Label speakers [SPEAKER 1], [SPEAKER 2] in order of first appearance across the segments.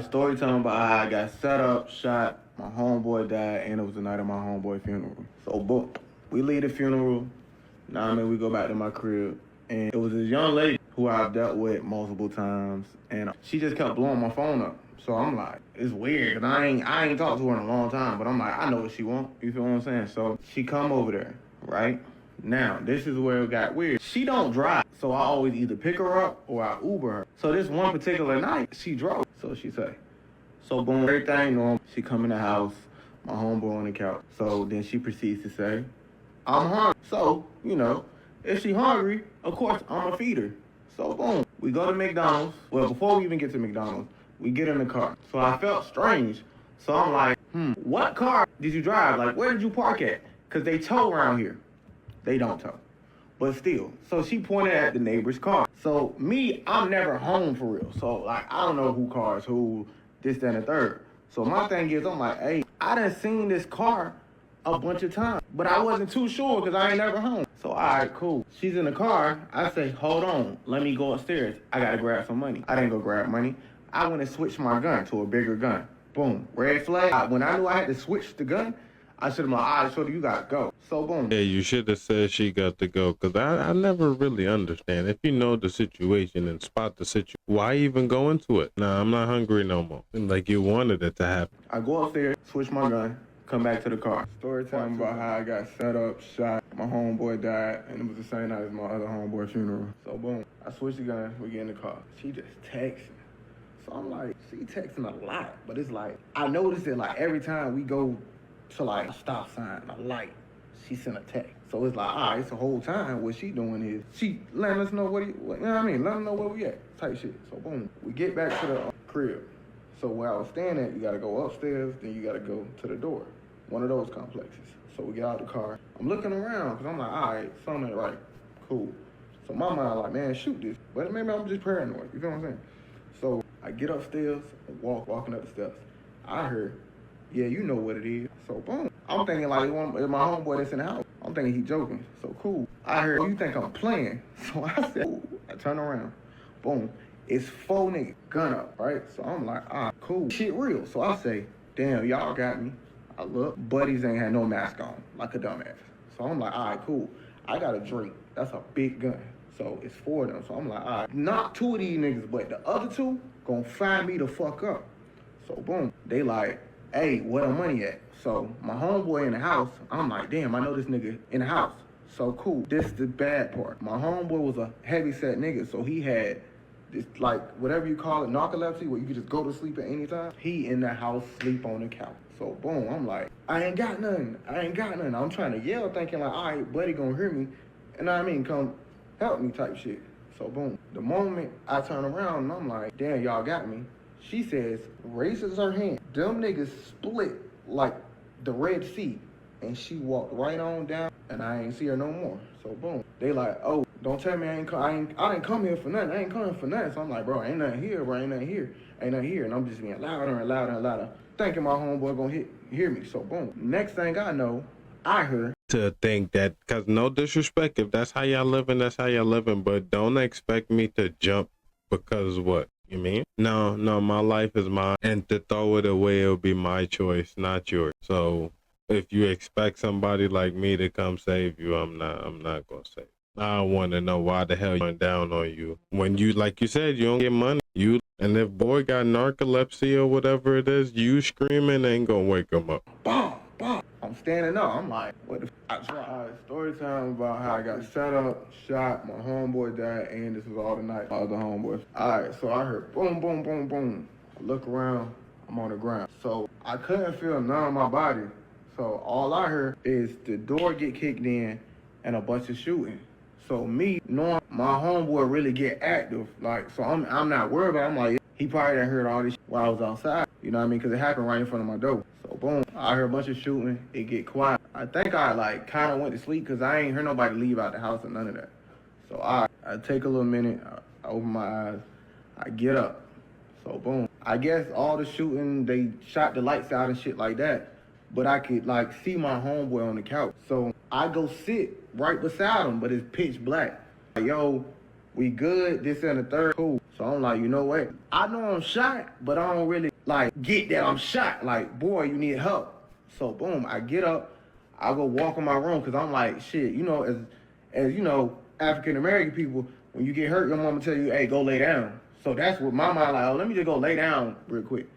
[SPEAKER 1] Story time about how I got set up, shot, my homeboy died, and it was the night of my homeboy funeral. So, boom, we leave the funeral. Now, I mean, we go back to my crib, and it was this young lady who I've dealt with multiple times, and she just kept blowing my phone up. So I'm like, it's weird, cause I ain't talked to her in a long time, but I'm like, I know what she want. You feel what I'm saying? So she come over there, right? Now, this is where it got weird. She don't drive, so I always either pick her up or I Uber her. So this one particular night, she drove. So she say, so boom, everything normal. She come in the house, my homeboy on the couch. So then she proceeds to say, I'm hungry. So, if she hungry, of course I'ma feed her. So boom, we go to McDonald's. Well, before we even get to McDonald's, we get in the car. So I felt strange. So I'm like, what car did you drive? Like, where did you park at? Cause they tow around here. They don't tow. But still. So she pointed at the neighbor's car. So me, I'm never home for real. So like, I don't know who cars who, this, that, and the third. So my thing is, I'm like, hey, I done seen this car a bunch of times, but I wasn't too sure because I ain't never home. So all right, cool. She's in the car. I say, hold on, let me go upstairs. I gotta grab some money. I didn't go grab money. I went and switched my gun to a bigger gun. Boom, red flag. When I knew I had to switch the gun, I should have been like, all right, shorty, you gotta go. So boom.
[SPEAKER 2] Yeah, you should have said she got to go, because I never really understand. If you know the situation and spot the situation, why even go into it? Nah, I'm not hungry no more. Like you wanted it to happen.
[SPEAKER 1] I go upstairs, switch my gun, come back to the car. Story time about how I got set up, shot, my homeboy died, and it was the same night as my other homeboy funeral. So boom, I switch the gun, we get in the car. She just texting. So I'm like, she texting a lot, but it's like, I noticed it like every time we go to like a stop sign, a light, she sent a text. So it's like, all right, it's the whole time what she doing is, she letting us know you know what I mean? Letting us know where we at, type shit. So boom, we get back to the crib. So where I was staying at, you gotta go upstairs, then you gotta go to the door. One of those complexes. So we get out the car. I'm looking around, cause I'm like, all right, something ain't right, cool. So my mind like, man, shoot this. But maybe I'm just paranoid, you feel what I'm saying? So I get upstairs and walking up the steps. I heard, yeah, you know what it is. So boom. I'm thinking like, it's my homeboy that's in the house. I'm thinking he joking. So cool. I heard, you think I'm playing? So I said, ooh. I turn around. Boom. It's 4 niggas, gun up, right? So I'm like, cool. Shit real. So I say, damn, y'all got me. I look, buddies ain't had no mask on, like a dumbass. So I'm like, all right, cool. I got a Drake. That's a big gun. So it's 4 of them. So I'm like, all right, not 2 of these niggas, but the other 2 gonna find me the fuck up. So boom, they like, hey, where the money at? So my homeboy in the house, I'm like, damn, I know this nigga in the house. So cool, this is the bad part. My homeboy was a heavy set nigga, so he had this, like, whatever you call it, narcolepsy, where you could just go to sleep at any time. He in the house, sleep on the couch. So boom, I'm like, I ain't got nothing. I'm trying to yell, thinking like, all right, buddy gonna hear me. And I mean, come help me type shit. So boom, the moment I turn around, I'm like, damn, y'all got me. She says, raises her hand. Them niggas split like the Red Sea. And she walked right on down, and I ain't see her no more. So boom, they like, oh, don't tell me I didn't come here for nothing. I ain't coming for nothing. So I'm like, bro, ain't nothing here, bro, ain't nothing here. And I'm just being louder and louder and louder, thinking my homeboy gonna hear me. So boom, next thing I know, I heard.
[SPEAKER 2] To think that, because no disrespect, if that's how y'all living, that's how y'all living, but don't expect me to jump because what? You mean? No, my life is mine, and to throw it away, it'll be my choice, not yours. So if you expect somebody like me to come save you, I'm not gonna save you. I want to know why the hell you went down on you when you, like you said, you don't get money. And if boy got narcolepsy or whatever it is, you screaming ain't gonna wake him up.
[SPEAKER 1] Boom, boom. I'm standing up. I'm like, what the story time about how I got set up, shot, my homeboy died, and this was all the night. My other homeboys. Alright, so I heard boom, boom, boom, boom. I look around, I'm on the ground. So I couldn't feel none of my body. So all I heard is the door get kicked in and a bunch of shooting. So me knowing my homeboy really get active, like, so I'm not worried about it. I'm like, he probably done heard all this while I was outside. You know what I mean? Because it happened right in front of my door. So boom, I heard a bunch of shooting. It get quiet. I think I like kind of went to sleep because I ain't heard nobody leave out the house or none of that. So I take a little minute. I open my eyes. I get up. So boom. I guess all the shooting, they shot the lights out and shit like that. But I could like see my homeboy on the couch. So I go sit right beside him, but it's pitch black. Like, yo, we good, this and the third, cool. So I'm like, you know what? I know I'm shot, but I don't really like get that I'm shot. Like, boy, you need help. So boom, I get up, I go walk in my room because I'm like, shit, you know, as you know, African American people, when you get hurt, your mama tell you, hey, go lay down. So that's what my mind like, oh, let me just go lay down real quick.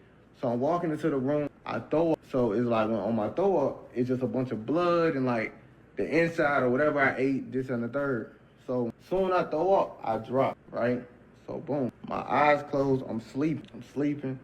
[SPEAKER 1] So I'm walking into the room, I throw up. So it's like when on my throw up, it's just a bunch of blood and like the inside or whatever I ate, this and the third. So soon I throw up, I drop, right? So boom, my eyes closed, I'm sleeping.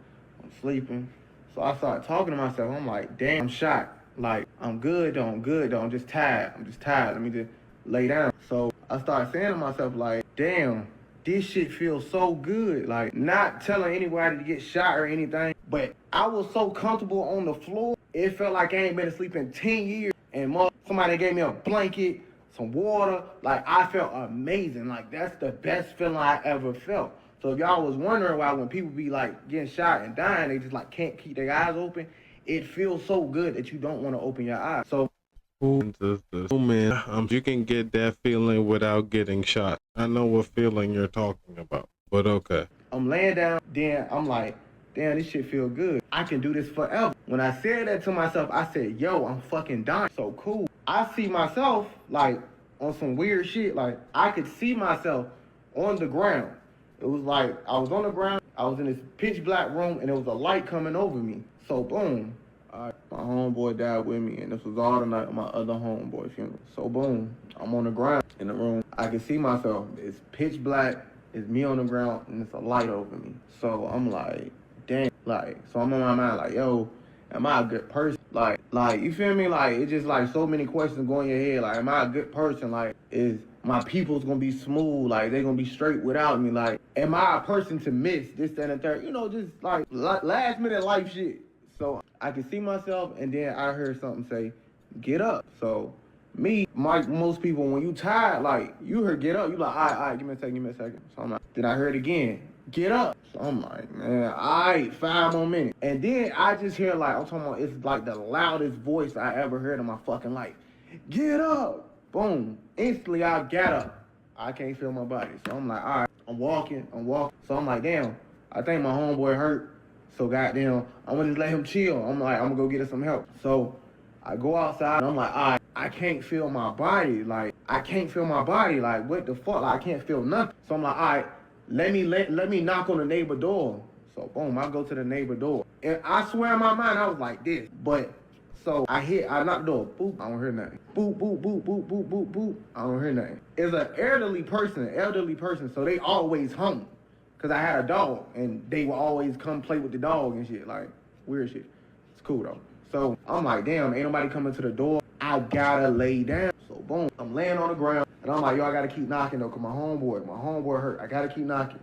[SPEAKER 1] So I started talking to myself, I'm like, damn, I'm shot. Like, I'm good though, I'm just tired, let me just lay down. So I started saying to myself like, damn, this shit feels so good. Like, not telling anybody to get shot or anything, but I was so comfortable on the floor, it felt like I ain't been asleep in 10 years. And somebody gave me a blanket, some water. Like, I felt amazing. Like, that's the best feeling I ever felt. So if y'all was wondering why when people be like getting shot and dying, they just like can't keep their eyes open, it feels so good that you don't want to open your eyes. So
[SPEAKER 2] oh man, you can get that feeling without getting shot. I know what feeling you're talking about, but okay.
[SPEAKER 1] I'm laying down, then I'm like, damn, this shit feel good. I can do this forever. When I said that to myself, I said, yo, I'm fucking dying. So cool. I see myself like on some weird shit. Like, I could see myself on the ground. It was like I was on the ground, I was in this pitch black room, and there was a light coming over me. So boom, my homeboy died with me, and this was all the night of my other homeboy funeral. So boom, I'm on the ground in the room. I can see myself. It's pitch black. It's me on the ground, and it's a light over me. So I'm like, damn. Like, so I'm on my mind like, yo, am I a good person? Like, you feel me? Like, it's just like so many questions going in your head. Like, am I a good person? Like, is my people's gonna be smooth? Like, they gonna be straight without me? Like, am I a person to miss this, that, and the third? You know, just like last minute life shit. So I can see myself, and then I heard something say, get up. So me, most people, when you tired, like, you heard get up, you like, all right, give me a second. So I'm like, then I heard again, get up. So I'm like, man, all right, 5 more minutes. And then I just hear like, I'm talking about, it's like the loudest voice I ever heard in my fucking life. Get up. Boom. Instantly I got up. I can't feel my body. So I'm like, all right, I'm walking. So I'm like, damn, I think my homeboy hurt. So goddamn, I'm gonna just let him chill. I'm like, I'm gonna go get us some help. So I go outside and I'm like, all right, I can't feel my body. Like, what the fuck? Like, I can't feel nothing. So I'm like, all right, let me knock on the neighbor door. So boom, I go to the neighbor door. And I swear in my mind, I was like this. But so I knock the door. Boop, I don't hear nothing. Boop, boop, boop, boop, boop, boop, boop. I don't hear nothing. It's an elderly person, so they always home. Cause I had a dog, and they would always come play with the dog and shit, like weird shit. It's cool though. So I'm like, damn, ain't nobody coming to the door. I gotta lay down. So boom, I'm laying on the ground, and I'm like, yo, I gotta keep knocking though, cause my homeboy hurt. I gotta keep knocking.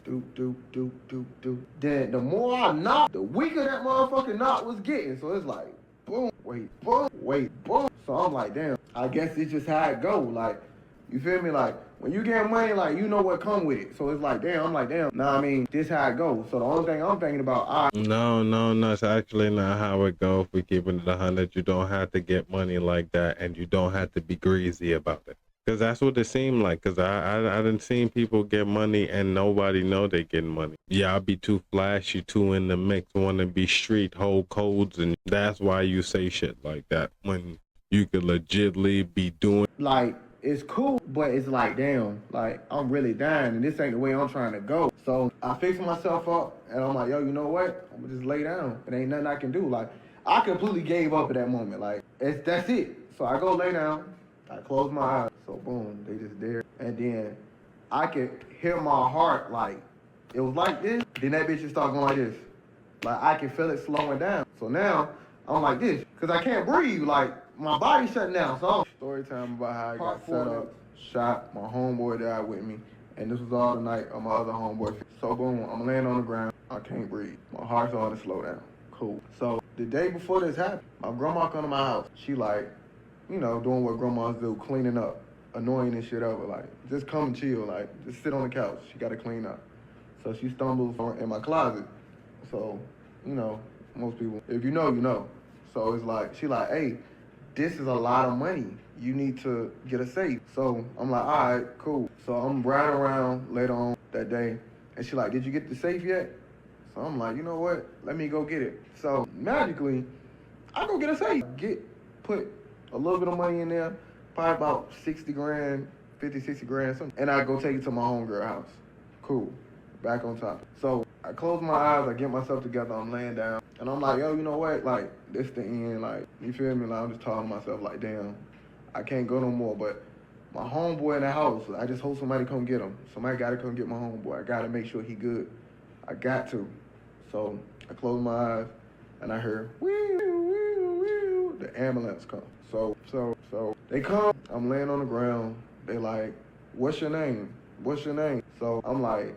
[SPEAKER 1] Doop, doop, doop, doop, doop. Then the more I knock, the weaker that motherfucking knock was getting. So it's like, boom, wait, boom. So I'm like, damn, I guess it's just how it go. Like, you feel me? Like, when you get money, like, you know what come with it. So it's like, damn, nah, I mean, this how it goes. So the only thing I'm thinking about,
[SPEAKER 2] No, it's actually not how it goes. If we keeping it 100, you don't have to get money like that, and you don't have to be greasy about it. Because that's what it seemed like. Because I didn't see people get money and nobody know they getting money. Y'all be too flashy, too in the mix, want to be street, hold codes, and that's why you say shit like that when you could legitimately be doing.
[SPEAKER 1] Like, it's cool, but it's like, damn, like, I'm really dying, and this ain't the way I'm trying to go. So I fix myself up, and I'm like, yo, you know what? I'm gonna just lay down. It ain't nothing I can do. Like, I completely gave up at that moment. Like, that's it. So I go lay down. I close my eyes. So boom, they just there. And then I could hear my heart, like, it was like this. Then that bitch just start going like this. Like, I can feel it slowing down. So now I'm like this, because I can't breathe. Like, my body's shutting down. So story time about how I got set up, shot, my homeboy died with me, and this was all the night of my other homeboy. So boom, I'm laying on the ground, I can't breathe. My heart's starting to slow down. Cool. So the day before this happened, my grandma come to my house. She like, you know, doing what grandmas do, cleaning up, annoying this shit over. Like, just come and chill, like, just sit on the couch. She gotta clean up. So she stumbles in my closet. So, you know, most people, if you know, you know. So it's like, she like, hey, this is a lot of money. You need to get a safe. So I'm like, all right, cool. So I'm riding around later on that day, And she like, did you get the safe yet? So I'm like, you know what? Let me go get it. So magically, I go get a safe. Put a little bit of money in there, probably about 60 grand, 50, 60 grand, something. And I go take it to my homegirl house. Cool. Back on top. So I close my eyes, I get myself together, I'm laying down. And I'm like, yo, you know what? Like, this the end. Like, you feel me? Like, I'm just talking to myself like, damn, I can't go no more. But my homeboy in the house, I just hope somebody come get him. Somebody got to come get my homeboy. I got to make sure he good. I got to. So I close my eyes, and I hear, wee, wee, wee, the ambulance come. So they come. I'm laying on the ground. They like, what's your name? What's your name? So I'm like,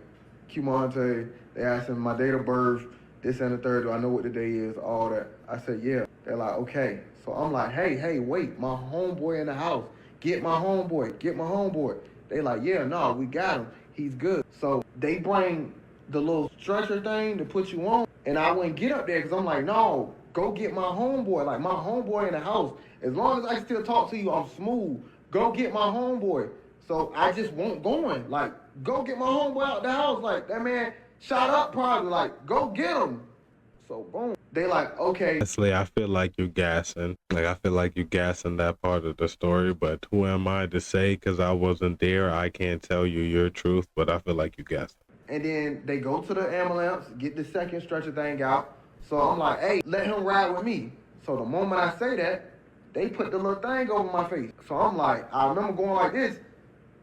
[SPEAKER 1] Q-Monte. They asking my date of birth, this and the third. Do I know what the day is? All that. I said, yeah. They're like, okay. So I'm like, hey, wait. My homeboy in the house. Get my homeboy. Get my homeboy. They like, yeah, no, we got him. He's good. So they bring the little stretcher thing to put you on. And I wouldn't get up there because I'm like, no, go get my homeboy. Like, my homeboy in the house. As long as I still talk to you, I'm smooth. Go get my homeboy. So I just won't going. Like, go get my homeboy out the house. Like, that man shot up probably. Like, go get him. So, boom. They like, okay.
[SPEAKER 2] Honestly, I feel like you're gassing. Like, I feel like you're gassing that part of the story. But who am I to say? Because I wasn't there. I can't tell you your truth. But I feel like you're gassing.
[SPEAKER 1] And then they go to the ambulance, get the second stretcher thing out. So I'm like, hey, let him ride with me. So the moment I say that, they put the little thing over my face. So I'm like, I remember going like this,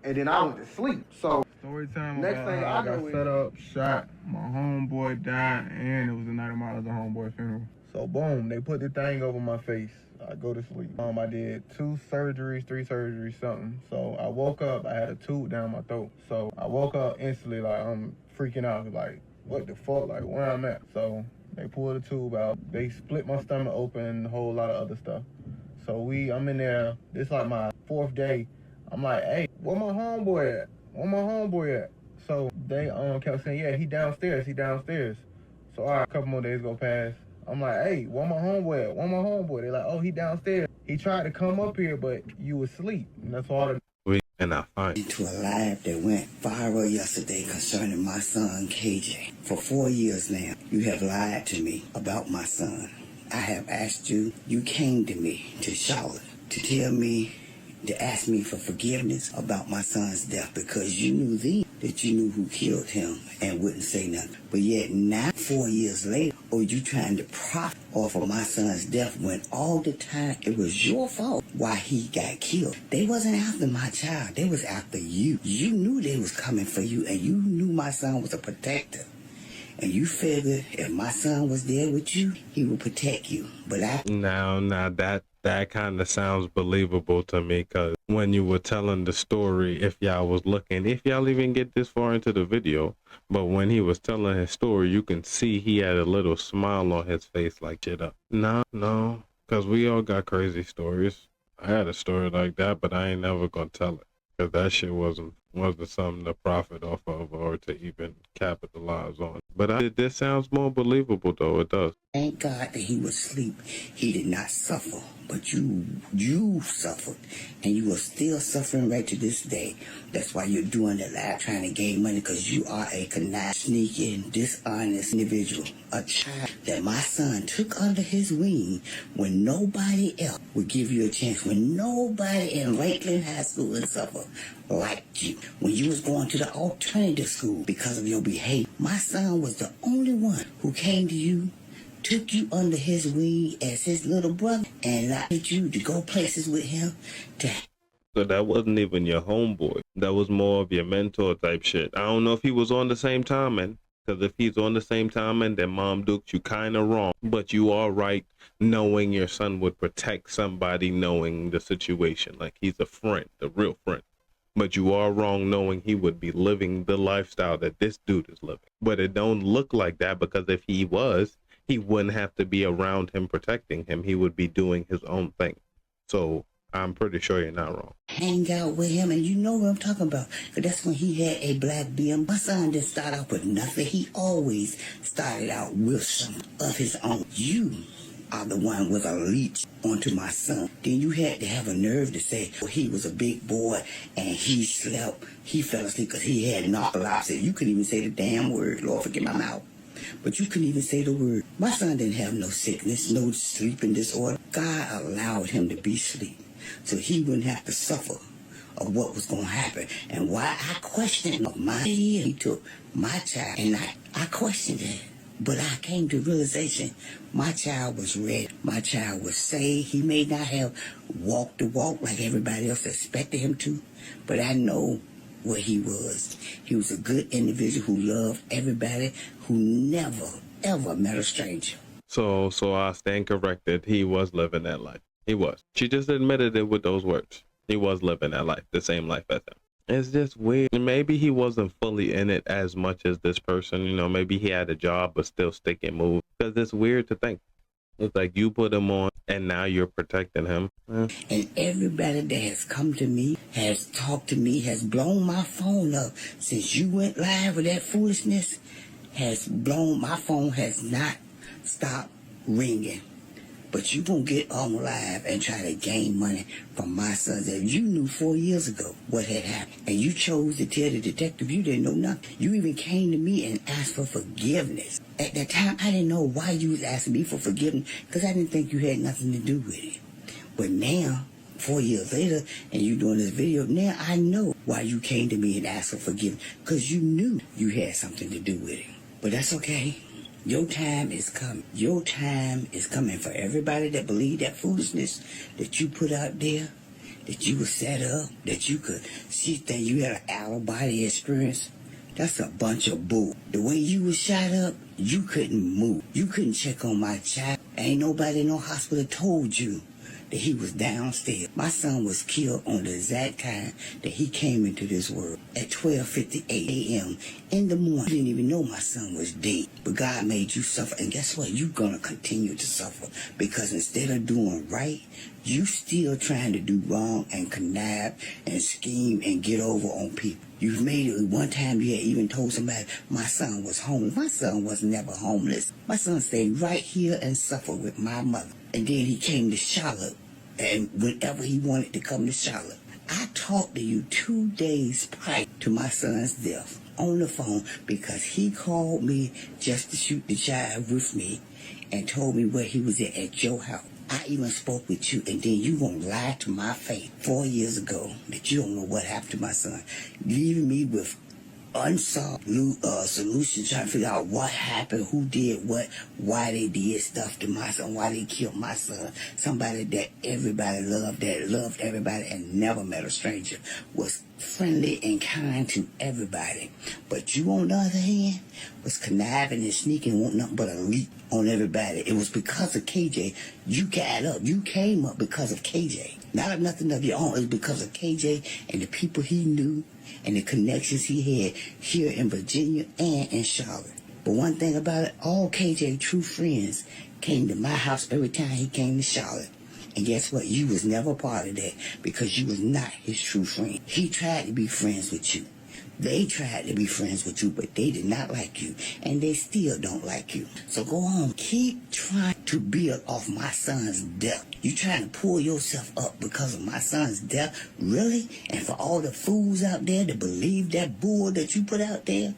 [SPEAKER 1] and then I went to sleep. So story time. Next thing I got set up, shot. My homeboy died, and it was the night of my other homeboy funeral. So boom, they put the thing over my face. I go to sleep. I did 3 surgeries, something. So I woke up, I had a tube down my throat. So I woke up instantly, like I'm freaking out, like what the fuck, like where I'm at. So they pulled the tube out. They split my stomach open, a whole lot of other stuff. So I'm in there, this like my 4th day. I'm like, hey, where my homeboy at? Where my homeboy at? So they kept saying, yeah, he downstairs. So all right, a couple more days go past. I'm like, hey, where my homeboy at? Where my homeboy? They're like, oh, he downstairs. He tried to come up here, but you asleep. And that's all.
[SPEAKER 2] And I find
[SPEAKER 3] into a live that went viral yesterday concerning my son, KJ. For 4 years now, you have lied to me about my son. I have asked you, you came to me, to Charlotte, to tell me, to ask me for forgiveness about my son's death because you knew then that you knew who killed him and wouldn't say nothing. But yet now, 4 years later, you trying to profit off of my son's death when all the time it was your fault why he got killed. They wasn't after my child. They was after you. You knew they was coming for you, and you knew my son was a protector. And you figured if my son was there with you, he would protect you. But
[SPEAKER 2] now that kind of sounds believable to me, because when you were telling the story, if y'all even get this far into the video, but when he was telling his story, you can see he had a little smile on his face like, shit up. No, because we all got crazy stories. I had a story like that, but I ain't never gonna tell it, because that shit wasn't something to profit off of or to even capitalize on. But this sounds more believable, though. It does.
[SPEAKER 3] Thank God that he was asleep. He did not suffer, but you suffered, and you are still suffering right to this day. That's why you're doing the live trying to gain money, because you are a conniving, sneaking, dishonest individual. A child that my son took under his wing when nobody else would give you a chance, when nobody in Lakeland High School would suffer like you. When you was going to the alternative school because of your behavior, my son was the only one who came to you, took you under his wing as his little brother, and allowed you to go places with him.
[SPEAKER 2] So that wasn't even your homeboy. That was more of your mentor type shit. I don't know if he was on the same time, man. Because if he's on the same time, and then Mom Dukes, you kind of wrong. But you are right knowing your son would protect somebody, knowing the situation. Like, he's a friend, a real friend. But you are wrong knowing he would be living the lifestyle that this dude is living. But it don't look like that, because if he was, he wouldn't have to be around him protecting him. He would be doing his own thing. So I'm pretty sure you're not wrong.
[SPEAKER 3] Hang out with him, and you know what I'm talking about. Because that's when he had a black BM. My son didn't start out with nothing. He always started out with some of his own. You are the one with a leech onto my son. Then you had to have a nerve to say, well, he was a big boy and he slept. He fell asleep because he had narcolepsy. You couldn't even say the damn word. Lord, forget my mouth. But you couldn't even say the word. My son didn't have no sickness, no sleeping disorder. God allowed him to be asleep so he wouldn't have to suffer of what was going to happen. And why I questioned my idea. He took my child, and I questioned it. But I came to realization, my child was ready. My child was saved. He may not have walked the walk like everybody else expected him to, but I know what he was. He was a good individual who loved everybody, who never, ever met a stranger.
[SPEAKER 2] So I stand corrected. He was living that life. He was. She just admitted it with those words. He was living that life, the same life as him. It's just weird. Maybe he wasn't fully in it as much as this person. You know, maybe he had a job but still stick and move. Because it's weird to think. It's like you put him on and now you're protecting him.
[SPEAKER 3] And everybody that has come to me, has talked to me, has blown my phone up since you went live with that foolishness, has blown, my phone has not stopped ringing. But you gonna get on live and try to gain money from my sons that you knew 4 years ago what had happened. And you chose to tell the detective you didn't know nothing. You even came to me and asked for forgiveness. At that time, I didn't know why you was asking me for forgiveness because I didn't think you had nothing to do with it. But now, 4 years later, and you doing this video, now I know why you came to me and asked for forgiveness because you knew you had something to do with it. But that's okay. Your time is coming. Your time is coming for everybody that believe that foolishness that you put out there, that you were set up, that you could see things, you had an out-of-body experience. That's a bunch of bull. The way you was shot up, you couldn't move. You couldn't check on my child. Ain't nobody in no hospital told you that he was downstairs. My son was killed on the exact time that he came into this world at 12:58 a.m. in the morning. You didn't even know my son was dead. But God made you suffer. And guess what? You're going to continue to suffer. Because instead of doing right, you still trying to do wrong and connive and scheme and get over on people. You've made it. One time you had even told somebody my son was homeless. My son was never homeless. My son stayed right here and suffered with my mother. And then he came to Charlotte. And whenever he wanted to come to Charlotte, I talked to you 2 days prior to my son's death on the phone because he called me just to shoot the child with me and told me where he was at your house. I even spoke with you, and then you gonna lie to my face 4 years ago that you don't know what happened to my son, leaving me with unsolved solutions, trying to figure out what happened, who did what, why they did stuff to my son, why they killed my son. Somebody that everybody loved, that loved everybody and never met a stranger, was friendly and kind to everybody. But you, on the other hand, was conniving and sneaking, want nothing but a leap on everybody. It was because of KJ. You got up. You came up because of KJ. Not of nothing of your own. It was because of KJ and the people he knew and the connections he had here in Virginia and in Charlotte. But one thing about it, all KJ true friends came to my house every time he came to Charlotte. And guess what? You was never part of that because you was not his true friend. He tried to be friends with you. They tried to be friends with you, but they did not like you. And they still don't like you. So go on. Keep trying to build off my son's death. You trying to pull yourself up because of my son's death? Really? And for all the fools out there that believe that bull that you put out there?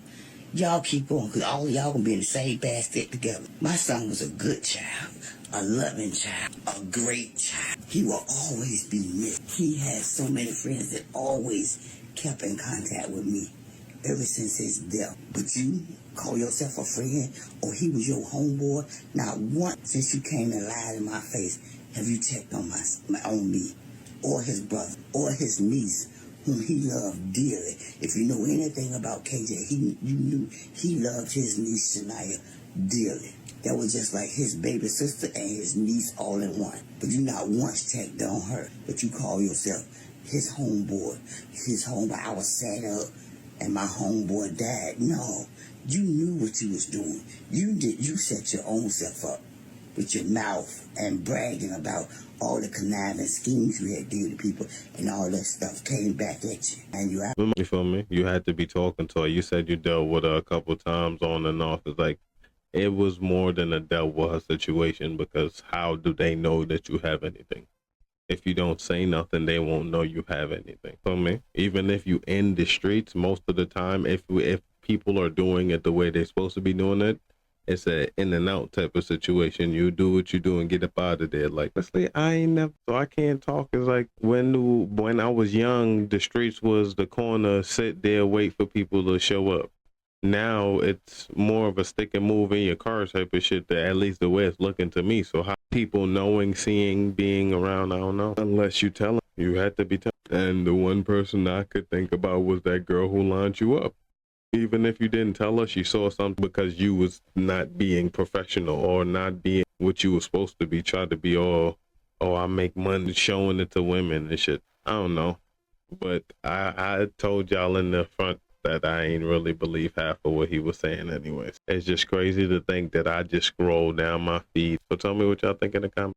[SPEAKER 3] Y'all keep going, because all of y'all gonna be in the same basket together. My son was a good child, a loving child, a great child. He will always be missed. He had so many friends that always kept in contact with me ever since his death. But you call yourself a friend, or he was your homeboy? Not once since you came and lied in my face have you checked on me, or his brother, or his niece, whom he loved dearly. If you know anything about KJ, you knew he loved his niece Shania dearly. That was just like his baby sister and his niece all in one. But you not once checked on her, but you call yourself his homeboy. I was set up and my homeboy died. No, you knew what you was doing. You set your own self up with your mouth and bragging about all the conniving schemes you had did to people, and all that stuff came back at you. And
[SPEAKER 2] you feel me? You had to be talking to her. You said you dealt with her a couple times on and off. It's like, it was more than a dealt with her situation, because how do they know that you have anything? If you don't say nothing, they won't know you have anything. For me, even if you in the streets, most of the time, if people are doing it the way they're supposed to be doing it, it's a in and out type of situation. You do what you do and get up out of there. Like, honestly, I ain't never, so I can't talk. It's like when I was young, the streets was the corner, sit there, wait for people to show up. Now it's more of a stick and move in your car type of shit, that at least the way it's looking to me. So how people knowing, seeing, being around, I don't know. Unless you tell them, you had to be telling. And the one person I could think about was that girl who lined you up. Even if you didn't tell her, she saw something because you was not being professional or not being what you were supposed to be. Try to be all, oh, I make money showing it to women and shit. I don't know. But I told y'all in the front that I ain't really believe half of what he was saying anyways. It's just crazy to think that I just scrolled down my feed. So tell me what y'all think in the comments.